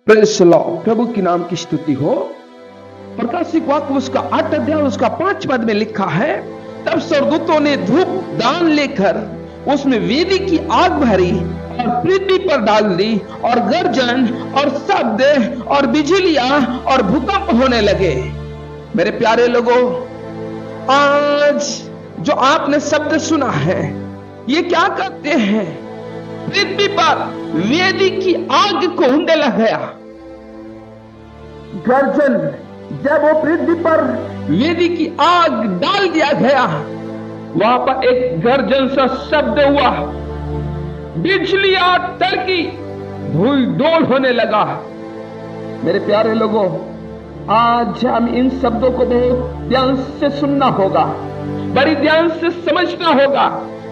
Praise the Lord. प्रभु की नाम की स्तुति हो। प्रकाशिक वाक्य उसका 8 अध्याय उसका 5 पद में लिखा है, तब स्वर्गदूतों ने धूप दान लेकर उसमें वेदी की आग भरी और पृथ्वी पर डाल दी, और गर्जन और शब्द और बिजलियां और भूकंप होने लगे। मेरे प्यारे लोगों, आज जो आपने शब्द सुना है, ये क्या कहते हैं? पृथ्वी पर वेदी की आग को उंडेला गया। गर्जन, जब वो पृथ्वी पर वेदी की आग डाल दिया गया, वहां पर एक गर्जन सा शब्द हुआ, बिजलियां तड़की, धूल डोल होने लगा। मेरे प्यारे लोगों, आज हम इन शब्दों को बहुत ध्यान से सुनना होगा, बड़ी ध्यान से समझना होगा।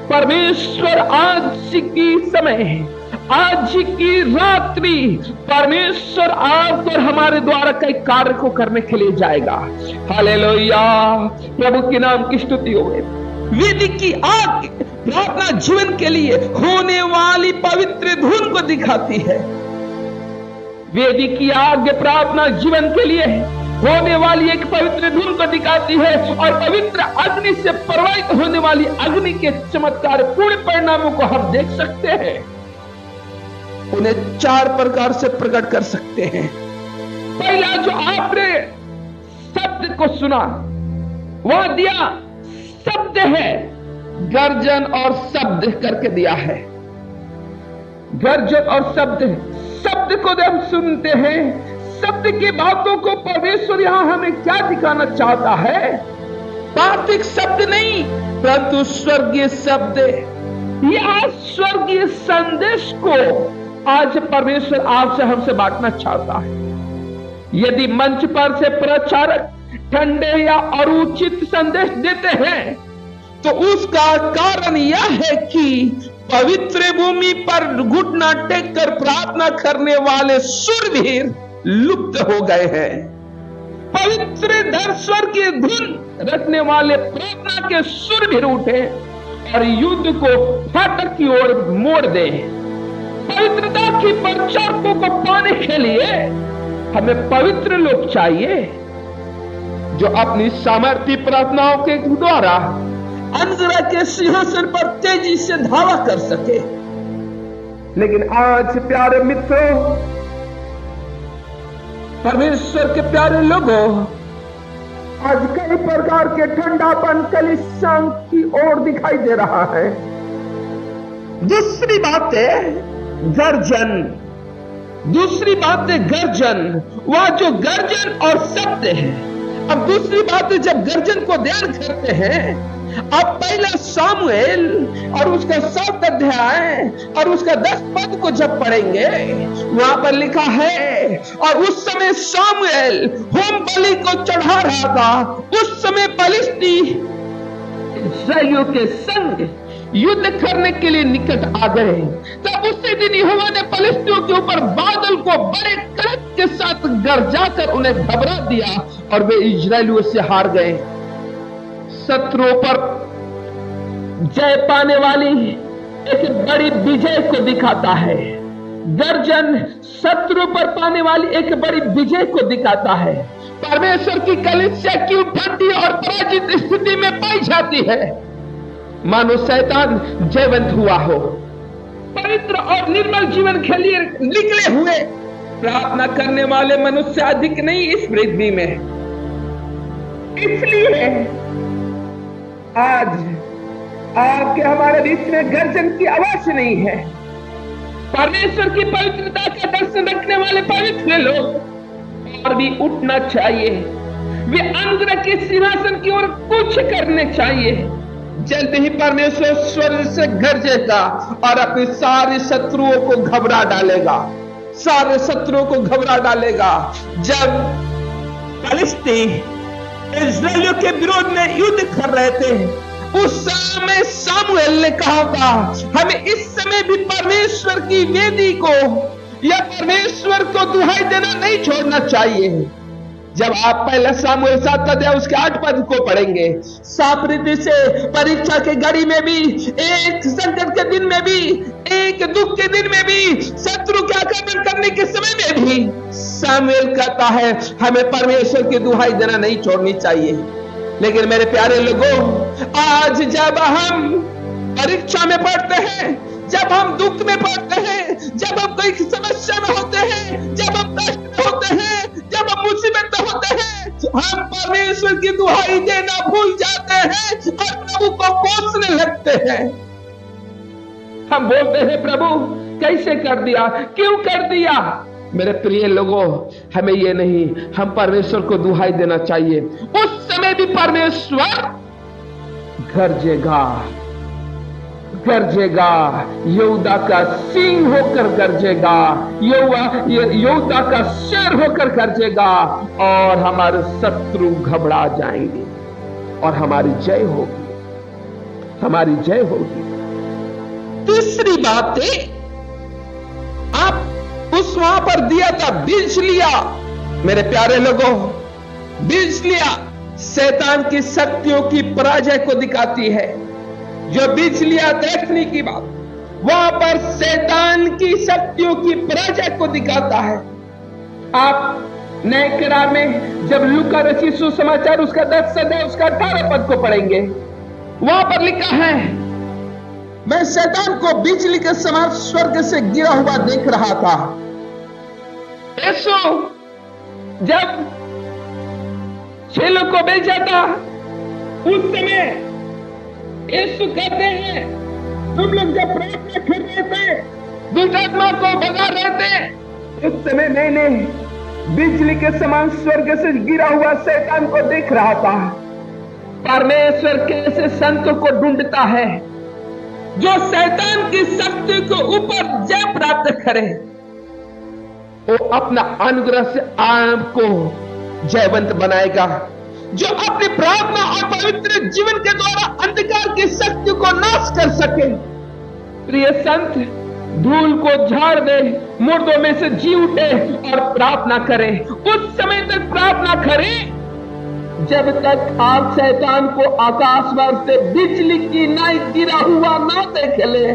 परमेश्वर आज की समय, आज की रात्रि, परमेश्वर आप और हमारे द्वारा कई कार्य को करने के लिए जाएगा। हालेलुया, प्रभु के नाम की स्तुति हो। वेदी की आग प्रार्थना जीवन के लिए होने वाली पवित्र धुन को दिखाती है। वेदी की आग प्रार्थना जीवन के लिए होने वाली एक पवित्र धुन को दिखाती है, और पवित्र अग्नि से प्रवाहित होने वाली अग्नि के चमत्कार पूर्ण परिणामों को हम देख सकते हैं। उन्हें 4 प्रकार से प्रकट कर सकते हैं। पहला जो आपने शब्द को सुना, वह दिया शब्द है, गर्जन और शब्द करके दिया है। गर्जन और शब्द, शब्द को जब हम सुनते हैं, शब्द की बातों को परमेश्वर यहां हमें क्या दिखाना चाहता है? पार्थिव शब्द नहीं, परंतु स्वर्गीय शब्द। यह स्वर्गीय संदेश को आज परमेश्वर आपसे हमसे बांटना चाहता है। यदि मंच पर से प्रचारक ठंडे या अनुचित संदेश देते हैं, तो उसका कारण यह है कि पवित्र भूमि पर घुटना टेक कर प्रार्थना करने वाले शूरवीर लुप्त हो गए हैं। पवित्र स्वर की धुन रखने वाले प्रार्थना के शूरवीर उठे और युद्ध को फाटक की ओर मोड़ दे। पवित्रता की प्रचारकों को पाने के लिए हमें पवित्र लोग चाहिए, जो अपनी सामर्थ्य प्रार्थनाओं के द्वारा अनुग्रह के सिंहासन पर तेजी से धावा कर सके। लेकिन आज प्यारे मित्रों, परमेश्वर के प्यारे लोगों, आज कई प्रकार के ठंडापन कलीसिया की ओर दिखाई दे रहा है। दूसरी बात है गर्जन। दूसरी बात है गर्जन, वह जो गर्जन और शब्द है। अब दूसरी बात है, जब गर्जन को ध्यान करते हैं, अब पहला सामुएल और उसका 7 अध्याय और उसका 10 पद को जब पढ़ेंगे, वहां पर लिखा है, और उस समय सामुएल होम बलि को चढ़ा रहा था। उस समय फलिस्ती इस्राएलियों के संग युद्ध करने के लिए निकट आ गए। तब उसी दिन यहोवा ने फलिस्तियों के ऊपर बादल को बड़े कड़क के साथ गरजाकर उन्हें घबरा दिया, और वे इस्राएलियों से हार गए। शत्रुओं पर जय पाने वाली एक बड़ी विजय को दिखाता है। गर्जन शत्रु पर पाने वाली एक बड़ी विजय को दिखाता है। परमेश्वर की कलीसिया क्यों ठंडी और पराजित स्थिति में पाई जाती है? मानो शैतान जयवंत हुआ हो। पवित्र और निर्मल जीवन के लिए निकले हुए प्रार्थना करने वाले मनुष्य अधिक नहीं इस पृथ्वी में। इसलिए आज आपके हमारे बीच में गर्जन की आवाज नहीं है। परमेश्वर की पवित्रता का दर्शन रखने वाले पवित्र लोग और भी उठना चाहिए। वे अनुग्रह के सिंहासन की ओर कूच करने चाहिए। जल्द ही परमेश्वर स्वर्ग से गरजेगा और अपने सारे शत्रुओं को घबरा डालेगा। सारे शत्रुओं को घबरा डालेगा। जब फलिस्ती इस्राएलियों के विरोध में युद्ध कर रहे थे, उस समय सामुएल ने कहा था, हमें इस समय भी परमेश्वर की वेदी को या परमेश्वर को दुहाई देना नहीं छोड़ना चाहिए। जब आप पहला सामुएल 7 अध्याय उसके 8 पद को पढ़ेंगे, साफ रीति से परीक्षा के घड़ी में भी, एक संकट के दिन में भी, एक दुख के दिन में भी, शत्रु के आक्रमण करने के समय में भी सामुएल कहता है हमें परमेश्वर की दुहाई देना नहीं छोड़नी चाहिए। लेकिन मेरे प्यारे लोगों, आज जब हम परीक्षा में पढ़ते हैं, जब हम दुख में पड़ते हैं, जब हम कोई समस्या में होते हैं, जब हम कष्ट में होते हैं, जब हम मुसीबत में होते हैं, हम परमेश्वर की दुहाई देना भूल जाते हैं और प्रभु को कोसने लगते हैं। हम बोलते हैं प्रभु कैसे कर दिया, क्यों कर दिया। मेरे प्रिय लोगों, हमें ये नहीं, हम परमेश्वर को दुहाई देना चाहिए। उस समय भी परमेश्वर गरजेगा, गरजेगा, यहूदा का सिंह होकर गरजेगा, यहूदा का शेर होकर गरजेगा और हमारे शत्रु घबरा जाएंगे और हमारी जय होगी, हमारी जय होगी। तीसरी बात है, आप उस वहां पर दिया था बिजलिया। मेरे प्यारे लोगों, बिजलिया शैतान की शक्तियों की पराजय को दिखाती है। जो बिजलियां देखने की बात, वहां पर शैतान की शक्तियों की पराजय को दिखाता है। आप नए करार में जब लूका रचित सुसमाचार उसका 10 अध्याय उसका 18 पद को पढ़ेंगे, वहां पर लिखा है, मैं शैतान को बिजली के समान स्वर्ग से गिरा हुआ देख रहा था। यीशु जब चेलों को भेजा था, उस समय यीशु कहते हैं, तुम लोग जब प्रार्थना कर रहे थे, दुष्टात्मा को भगा रहे थे, उस समय मैंने बिजली के समान स्वर्ग से गिरा हुआ शैतान को देख रहा था। परमेश्वर कैसे संतों को ढूंढता है जो शैतान की शक्ति को ऊपर जय प्राप्त करे, वो अपना अनुग्रह से आपको जयवंत बनाएगा। जो अपनी प्रार्थना और पवित्र जीवन के द्वारा अंधकार की शक्ति को नाश कर सके। प्रिय संत, धूल को झाड़ दे, मुर्दों में से जी उठे और प्रार्थना करें। उस समय तक प्रार्थना करें जब तक आप शैतान को आकाश पर से बिजली की नाई गिरा हुआ ना देख ले,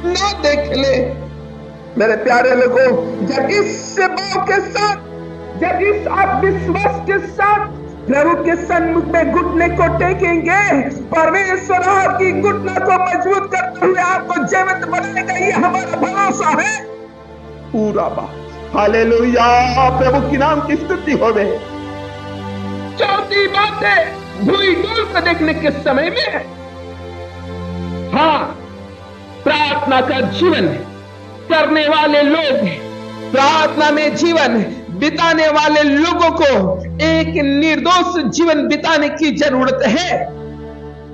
ना देख ले। मेरे प्यारे लोगों, जब इस भाव के साथ, जब इस आप विश्वास के साथ प्रभु के सन्मुख में घुटने को टेकेंगे, परमेश्वर आपकी घुटना को मजबूत करते हुए आपको जीवित बनाएगा, ये हमारा भरोसा है। पूरा बात, हालेलुया, प्रभु की नाम की स्तुति होवे। चौथी बात है, धुई डोल को देखने के समय में, हाँ, प्रार्थना का जीवन करने वाले लोग, प्रार्थना में जीवन बिताने वाले लोगों को एक निर्दोष जीवन बिताने की जरूरत है।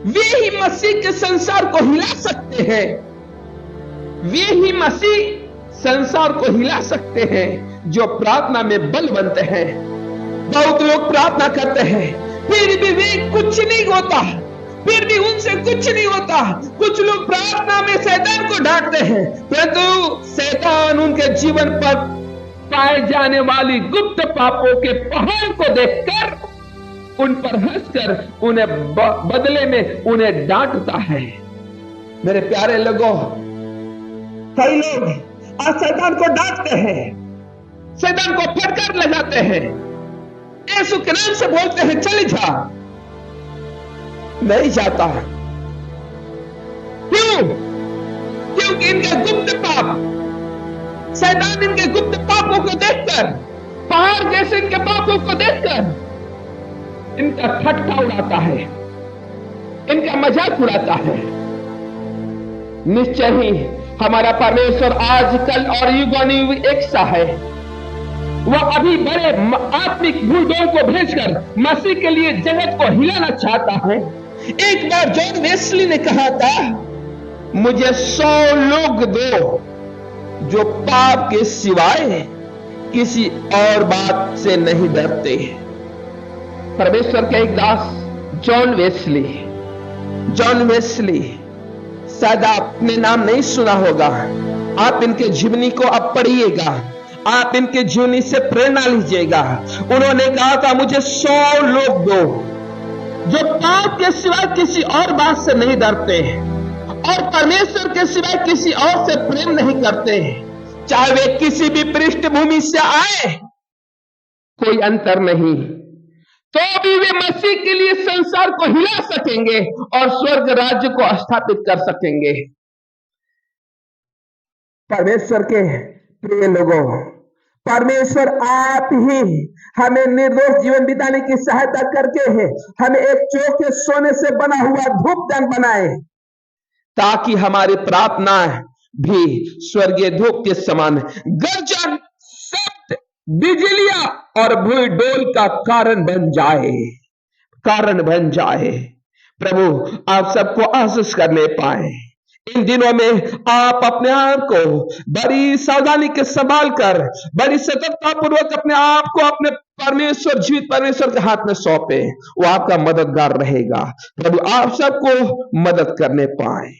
वे ही मसीह के संसार को हिला सकते हैं, वे ही मसीह संसार को हिला सकते हैं जो प्रार्थना में बलवंत हैं। बहुत लोग प्रार्थना करते हैं, फिर भी वे कुछ नहीं होता, फिर भी उनसे कुछ नहीं होता। कुछ लोग प्रार्थना में शैतान को डांटते हैं, परंतु शैतान उनके जीवन पर पाए जाने वाली गुप्त पापों के पहाड़ को देखकर उन पर हंसकर उन्हें बदले में उन्हें डांटता है। मेरे प्यारे लोगों, कई लोग आज शैतान को डांटते हैं, शैतान को फटकार लगाते हैं, यीशु के नाम से बोलते हैं चले जा, नहीं जाता। क्यों? क्योंकि इनके गुप्त पाप, शैतान इनके गुप्त पापों को देखकर, पहाड़ जैसे इनके पापों को देखकर इनका ठट्ठा उड़ाता है, इनका मजाक उड़ाता है। निश्चय ही हमारा परमेश्वर आज, कल और युगानुयुग एक सा है। वह अभी बड़े आत्मिक भूलदों को भेजकर मसीह के लिए जगत को हिलाना चाहता है। एक बार जॉन वेस्ली ने कहा था, मुझे 100 लोग दो जो पाप के सिवाय किसी और बात से नहीं डरते। परमेश्वर के एक दास जॉन वेस्ली, शायद आपने नाम नहीं सुना होगा, आप इनके जीवनी को अब पढ़िएगा, आप इनके जीवनी से प्रेरणा लीजिएगा। उन्होंने कहा था, मुझे 100 लोग दो जो पाप के सिवाय किसी और बात से नहीं डरते और परमेश्वर के सिवाय किसी और से प्रेम नहीं करते, चाहे वे किसी भी पृष्ठभूमि से आए, कोई अंतर नहीं, तो भी वे मसीह के लिए संसार को हिला सकेंगे और स्वर्ग राज्य को स्थापित कर सकेंगे। परमेश्वर के प्रिय लोगों, परमेश्वर आप ही हमें निर्दोष जीवन बिताने की सहायता करके है हमें एक चौके सोने से बना हुआ धूपदान बनाए, ताकि हमारी प्रार्थनाएं भी स्वर्गीय धूप के समान गर्जन, शब्द, बिजलियां और भूई डोल का कारण बन जाए। प्रभु आप सबको आशीष करने पाए। इन दिनों में आप अपने आप को बड़ी सावधानी के संभाल कर, बड़ी सतर्कता पूर्वक अपने आप को अपने परमेश्वर, जीवित परमेश्वर के हाथ में सौंपे। वो आपका मददगार रहेगा। प्रभु आप सबको मदद करने पाए।